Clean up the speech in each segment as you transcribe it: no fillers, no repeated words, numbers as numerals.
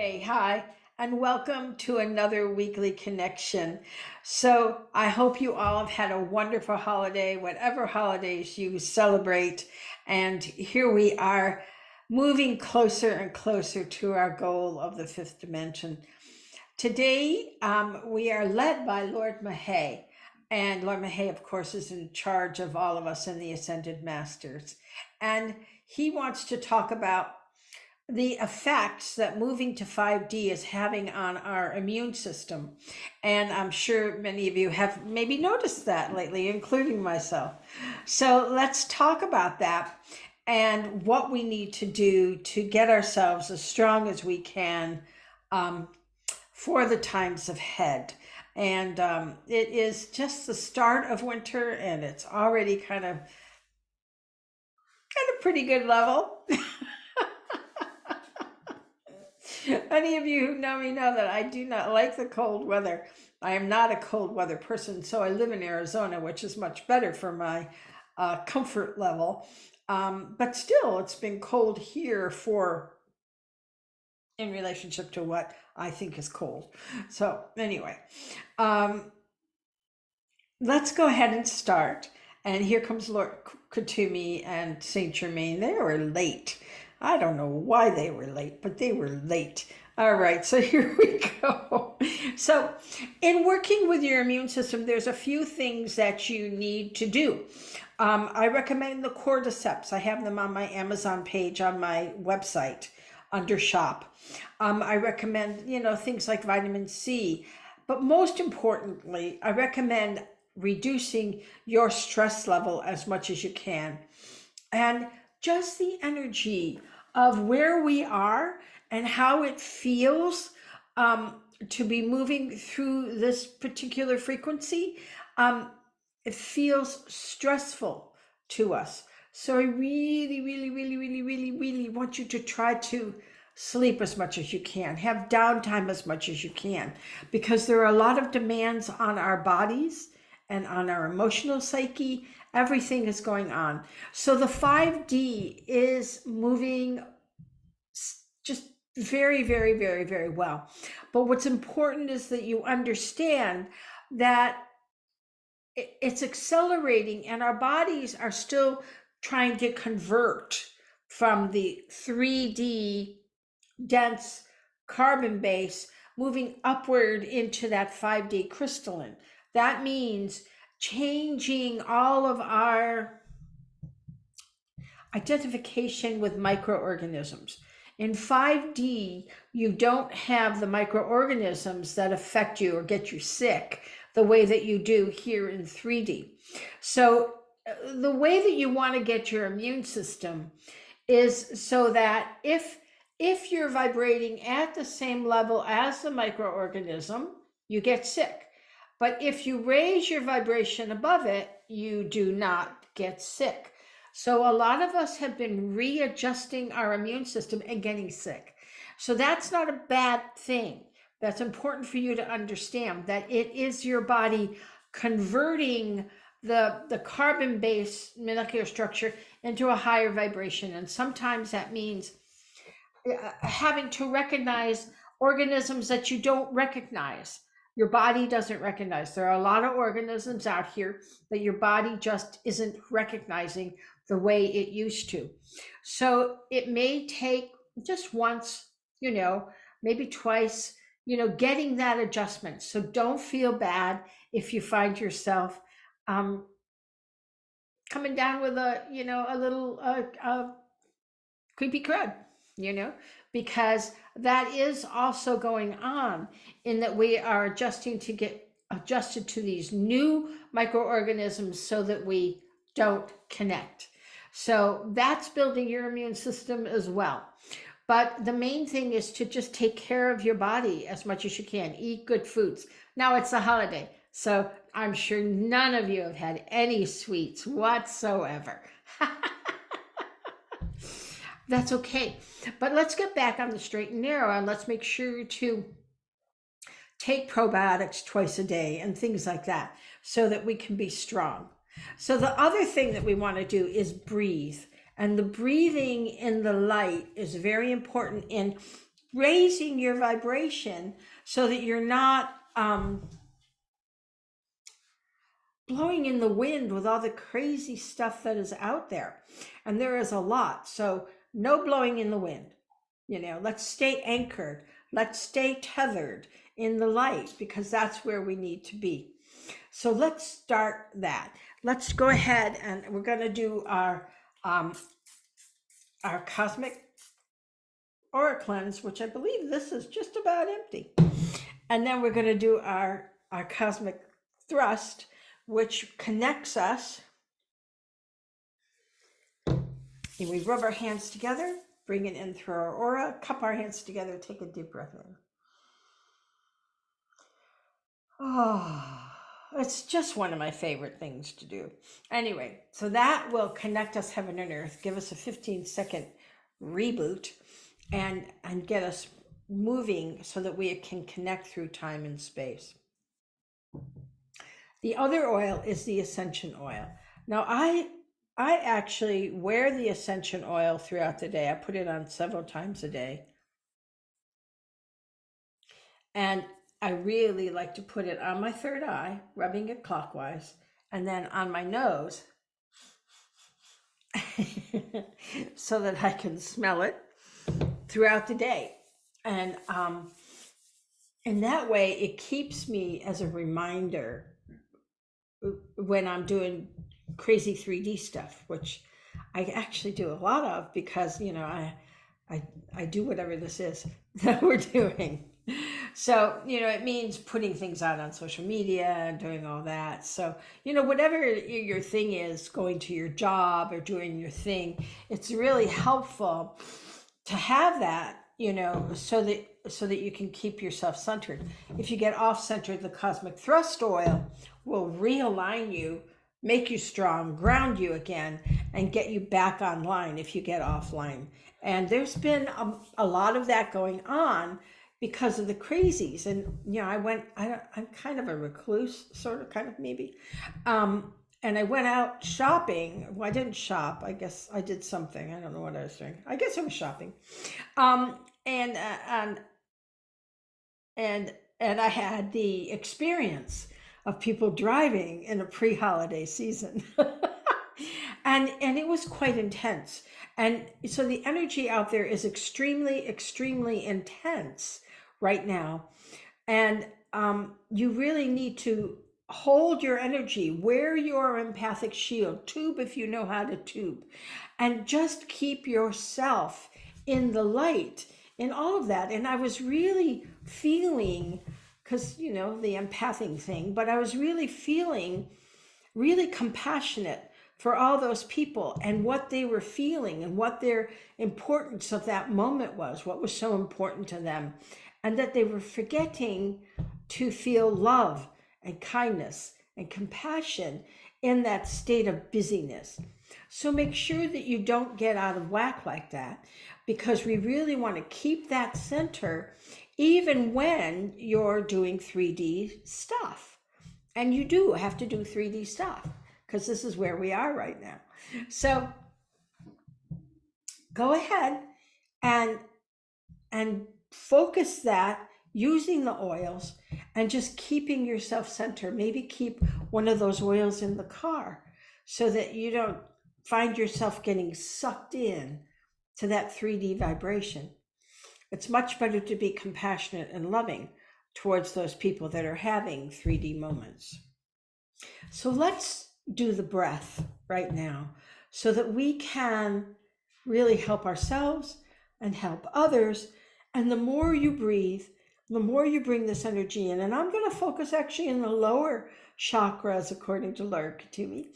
Hey, hi, and welcome to another weekly connection. So, I hope you all have had a wonderful holiday, whatever holidays you celebrate. And here we are moving closer and closer to our goal of the fifth dimension. Today, we are led by Lord Mahay. And Lord Mahay, of course, is in charge of all of us in the Ascended Masters. And he wants to talk about the effects that moving to 5D is having on our immune system. And I'm sure many of you have maybe noticed that lately, including myself. So let's talk about that and what we need to do to get ourselves as strong as we can um, for the times ahead. And it is just the start of winter, and it's already kind of pretty good level. Any of you who know me know that I do not like the cold weather. I am not a cold weather person, so I live in Arizona, which is much better for my comfort level. But still, it's been cold here in relationship to what I think is cold. So anyway, um, let's go ahead and start. And here comes Lord Katumi and Saint Germain. They were late. I don't know why they were late, but they were late. All right, so here we go. So, in working with your immune system, there's a few things that you need to do. I recommend the cordyceps. I have them on my Amazon page on my website under shop. I recommend, things like vitamin C. But most importantly, I recommend reducing your stress level as much as you can. And just the energy of where we are and how it feels to be moving through this particular frequency, it feels stressful to us. So I really, really, really, really, really, really want you to try to sleep as much as you can, have downtime as much as you can, because there are a lot of demands on our bodies and on our emotional psyche. Everything is going on. So the 5D is moving just very, very, very, very well. But what's important is that you understand that it's accelerating, and our bodies are still trying to convert from the 3D dense carbon base moving upward into that 5D crystalline. That means changing all of our identification with microorganisms. In 5D, you don't have the microorganisms that affect you or get you sick the way that you do here in 3D. So the way that you want to get your immune system is so that if you're vibrating at the same level as the microorganism, you get sick. But if you raise your vibration above it, you do not get sick. So a lot of us have been readjusting our immune system and getting sick. So that's not a bad thing. That's important for you to understand, that it is your body converting the carbon-based molecular structure into a higher vibration. And sometimes that means having to recognize organisms that you don't recognize. Your body doesn't recognize. There are a lot of organisms out here that your body just isn't recognizing the way it used to. So it may take just once, maybe twice, getting that adjustment. So don't feel bad if you find yourself coming down with a little creepy crud, because that is also going on, in that we are adjusting to get adjusted to these new microorganisms so that we don't connect. So that's building your immune system as well. But the main thing is to just take care of your body as much as you can. Eat good foods. Now it's a holiday, so I'm sure none of you have had any sweets whatsoever. That's okay. But let's get back on the straight and narrow, and let's make sure to take probiotics twice a day and things like that so that we can be strong. So the other thing that we want to do is breathe. And the breathing in the light is very important in raising your vibration so that you're not blowing in the wind with all the crazy stuff that is out there. And there is a lot. So no blowing in the wind. Let's stay anchored. Let's stay tethered in the light, because that's where we need to be. So let's start that. Let's go ahead, and we're going to do our cosmic aura cleanse, which I believe this is just about empty. And then we're going to do our cosmic thrust, which connects us. And we rub our hands together, bring it in through our aura, cup our hands together, take a deep breath in. Oh, it's just one of my favorite things to do. Anyway, so that will connect us heaven and earth, give us a 15-second reboot, and get us moving so that we can connect through time and space. The other oil is the ascension oil. Now, I actually wear the ascension oil throughout the day. I put it on several times a day. And I really like to put it on my third eye, rubbing it clockwise, and then on my nose so that I can smell it throughout the day. And in that way, it keeps me as a reminder when I'm doing crazy 3D stuff, which I actually do a lot of, because I do whatever this is that we're doing. So it means putting things out on social media and doing all that. So whatever your thing is, going to your job or doing your thing, it's really helpful to have that, so that you can keep yourself centered. If you get off centered, the cosmic thrust oil will realign you, make you strong, ground you again, and get you back online if you get offline. And there's been a lot of that going on because of the crazies. And I'm kind of a recluse, sort of, kind of, maybe. And I went out shopping. Well, I didn't shop. I guess I did something. I don't know what I was doing. I guess I was shopping. And I had the experience of people driving in a pre-holiday season. and it was quite intense. And so the energy out there is extremely, extremely intense right now. And you really need to hold your energy, wear your empathic shield, tube if you know how to tube, and just keep yourself in the light in all of that. And I was really feeling, because the empathing thing, but I was really feeling really compassionate for all those people and what they were feeling and what their importance of that moment was, what was so important to them, and that they were forgetting to feel love and kindness and compassion in that state of busyness. So make sure that you don't get out of whack like that, because we really want to keep that center even when you're doing 3D stuff. And you do have to do 3D stuff, because this is where we are right now. So go ahead and focus that using the oils and just keeping yourself centered. Maybe keep one of those oils in the car so that you don't find yourself getting sucked in to that 3D vibration. It's much better to be compassionate and loving towards those people that are having 3D moments. So let's do the breath right now so that we can really help ourselves and help others. And the more you breathe, the more you bring this energy in. And I'm going to focus actually in the lower chakras, according to Laura Katumi,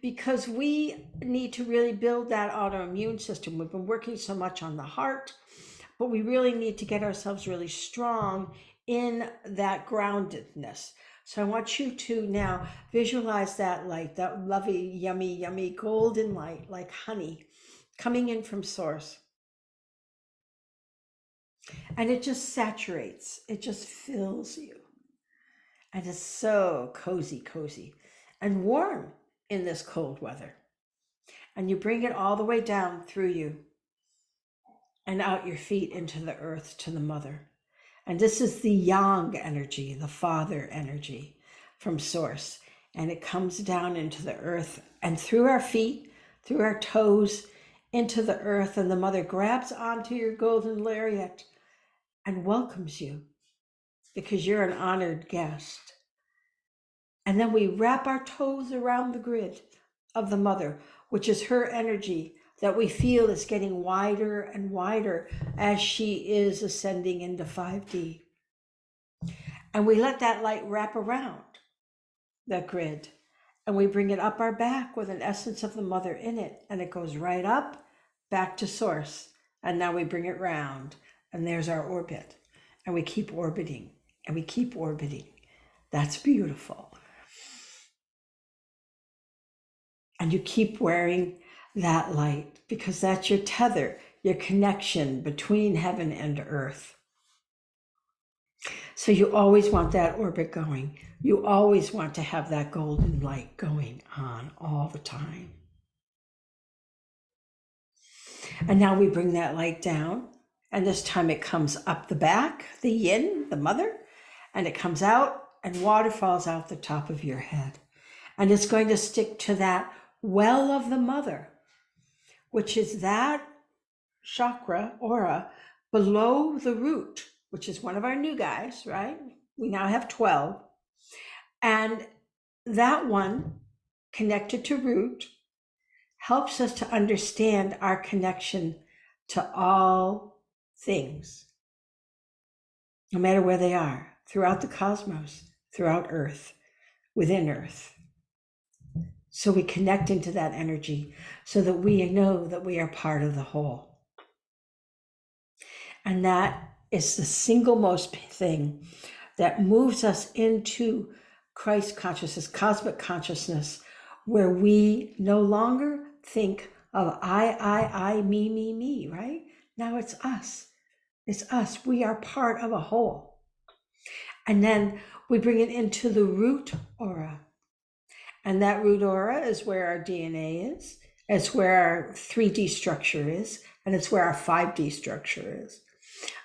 because we need to really build that autoimmune system. We've been working so much on the heart, but we really need to get ourselves really strong in that groundedness. So I want you to now visualize that light, that lovely, yummy, yummy golden light, like honey, coming in from source. And it just saturates, it just fills you. And it's so cozy, cozy and warm in this cold weather. And you bring it all the way down through you. and out your feet into the earth to the mother. And this is the yang energy, the father energy from source. And it comes down into the earth and through our feet, through our toes, into the earth. And the mother grabs onto your golden lariat and welcomes you because you're an honored guest. And then we wrap our toes around the grid of the mother, which is her energy that we feel is getting wider and wider as she is ascending into 5D. And we let that light wrap around that grid, and we bring it up our back with an essence of the mother in it, and it goes right up back to source. And now we bring it round, and there's our orbit, and we keep orbiting and we keep orbiting. That's beautiful. And you keep wearing that light because that's your tether, your connection between heaven and earth. So you always want that orbit going. You always want to have that golden light going on all the time. And now we bring that light down, and this time it comes up the back, the yin, the mother, and it comes out, and water falls out the top of your head. And it's going to stick to that well of the mother, which is that chakra, aura, below the root, which is one of our new guys, right? We now have 12. And that one, connected to root, helps us to understand our connection to all things, no matter where they are, throughout the cosmos, throughout Earth, within Earth. So we connect into that energy so that we know that we are part of the whole. And that is the single most thing that moves us into Christ consciousness, cosmic consciousness, where we no longer think of I, me, right? Now it's us. It's us. We are part of a whole. And then we bring it into the root aura. And that root aura is where our DNA is. It's where our 3D structure is. And it's where our 5D structure is.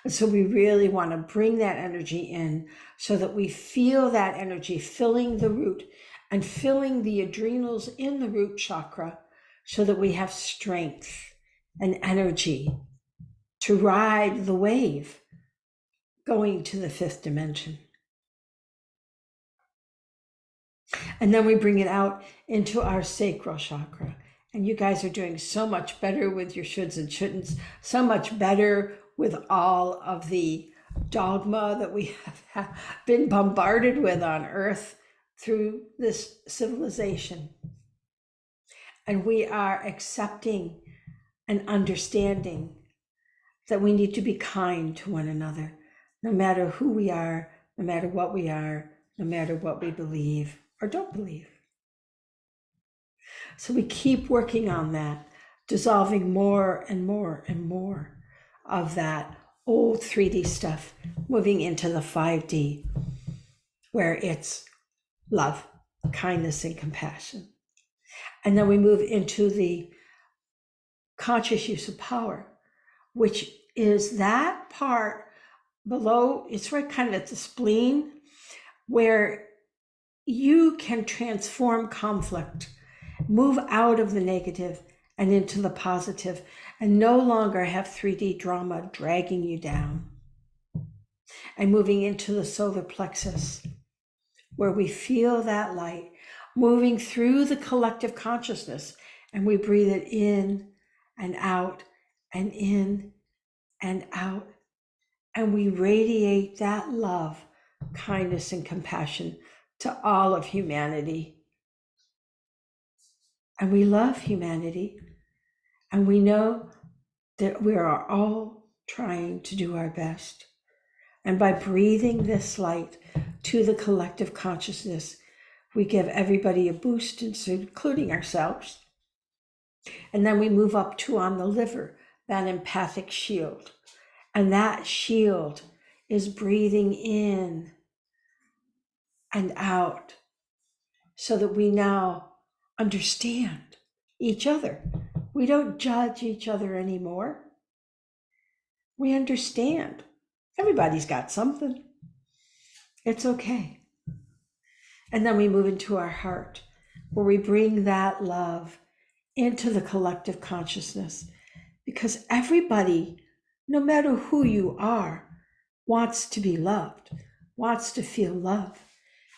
And so we really want to bring that energy in so that we feel that energy filling the root and filling the adrenals in the root chakra so that we have strength and energy to ride the wave going to the 5th dimension. And then we bring it out into our sacral chakra. And you guys are doing so much better with your shoulds and shouldn'ts, so much better with all of the dogma that we have been bombarded with on Earth through this civilization. And we are accepting and understanding that we need to be kind to one another, no matter who we are, no matter what we are, no matter what we believe or don't believe. So we keep working on that, dissolving more and more and more of that old 3D stuff, moving into the 5D, where it's love, kindness, and compassion. And then we move into the conscious use of power, which is that part below, it's right kind of at the spleen, where you can transform conflict, move out of the negative and into the positive, and no longer have 3D drama dragging you down. And moving into the solar plexus, where we feel that light moving through the collective consciousness, and we breathe it in and out and in and out. And we radiate that love, kindness, and compassion to all of humanity. And we love humanity. And we know that we are all trying to do our best. And by breathing this light to the collective consciousness, we give everybody a boost, including ourselves. And then we move up to on the liver, that empathic shield. And that shield is breathing in and out so that we now understand each other. We don't judge each other anymore. We understand. Everybody's got something. It's okay. And then we move into our heart, where we bring that love into the collective consciousness, because everybody, no matter who you are, wants to be loved, wants to feel love,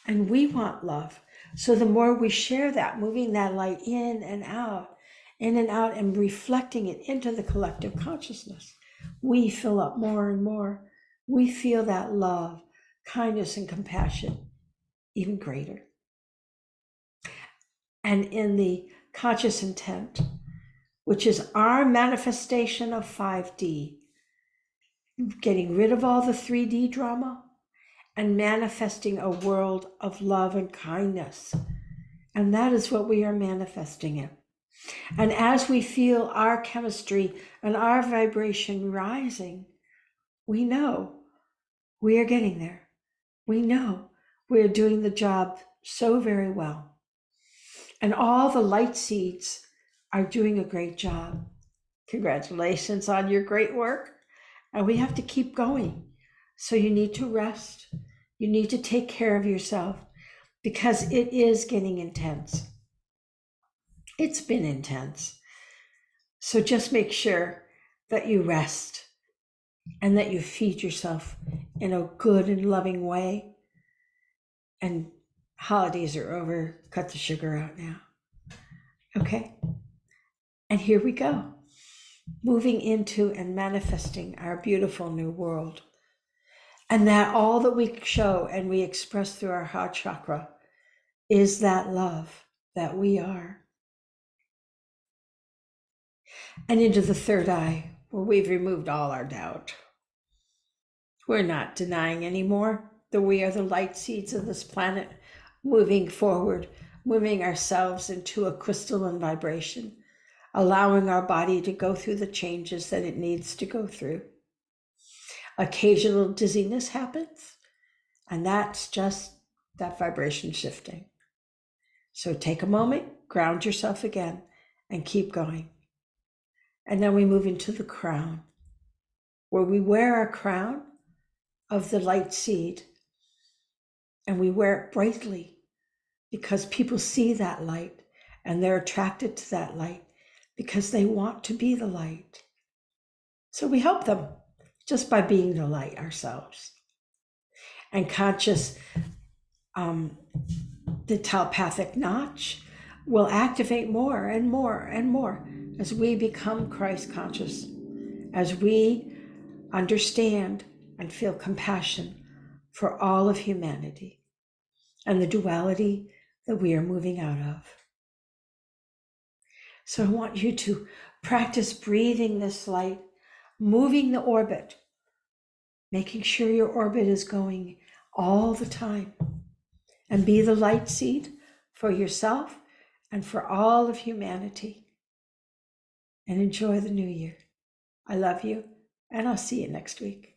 and we want love. So the more we share that, moving that light in and out, and reflecting it into the collective consciousness, we fill up more and more. We feel that love, kindness, and compassion even greater. And in the conscious intent, which is our manifestation of 5D, getting rid of all the 3D drama and manifesting a world of love and kindness. And that is what we are manifesting in. And as we feel our chemistry and our vibration rising, we know we are getting there. We know we are doing the job so very well. And all the light seeds are doing a great job. Congratulations on your great work. And we have to keep going. So you need to rest. You need to take care of yourself, because it is getting intense. It's been intense. So just make sure that you rest and that you feed yourself in a good and loving way. And holidays are over. Cut the sugar out now. Okay? And here we go. Moving into and manifesting our beautiful new world. And that all that we show and we express through our heart chakra is that love that we are. And into the third eye, where we've removed all our doubt. We're not denying anymore that we are the light seeds of this planet, moving forward, moving ourselves into a crystalline vibration, allowing our body to go through the changes that it needs to go through. Occasional dizziness happens, and that's just that vibration shifting. So take a moment, ground yourself again, and keep going. And then we move into the crown, where we wear our crown of the light seed, and we wear it brightly because people see that light and they're attracted to that light because they want to be the light. So we help them just by being the light ourselves. And conscious, the telepathic notch will activate more and more and more as we become Christ conscious, as we understand and feel compassion for all of humanity and the duality that we are moving out of. So I want you to practice breathing this light, moving the orbit, making sure your orbit is going all the time, and be the light seed for yourself and for all of humanity. And enjoy the new year. I love you, and I'll see you next week.